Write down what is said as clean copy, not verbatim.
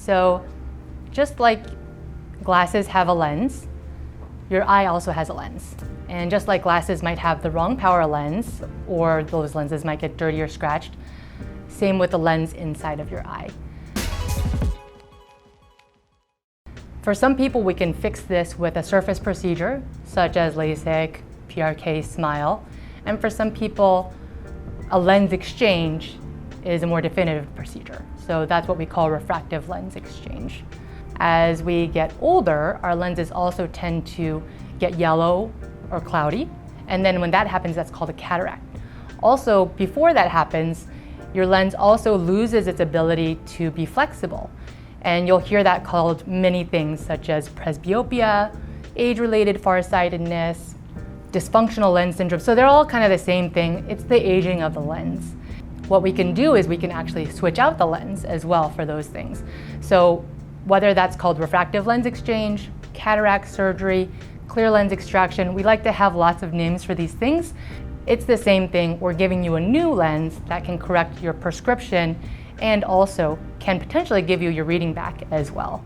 So just like glasses have a lens, your eye also has a lens. And just like glasses might have the wrong power lens, or those lenses might get dirty or scratched, same with the lens inside of your eye. For some people, we can fix this with a surface procedure, such as LASIK, PRK, SMILE. And for some people, a lens exchange is a more definitive procedure. So that's what we call refractive lens exchange. As we get older, our lenses also tend to get yellow or cloudy. And then when that happens, that's called a cataract. Also, before that happens, your lens also loses its ability to be flexible. And you'll hear that called many things, such as presbyopia, age-related farsightedness, dysfunctional lens syndrome. So they're all kind of the same thing. It's the aging of the lens. What we can do is we can actually switch out the lens as well for those things. So whether that's called refractive lens exchange, cataract surgery, clear lens extraction, we like to have lots of names for these things. It's the same thing. We're giving you a new lens that can correct your prescription and also can potentially give you your reading back as well.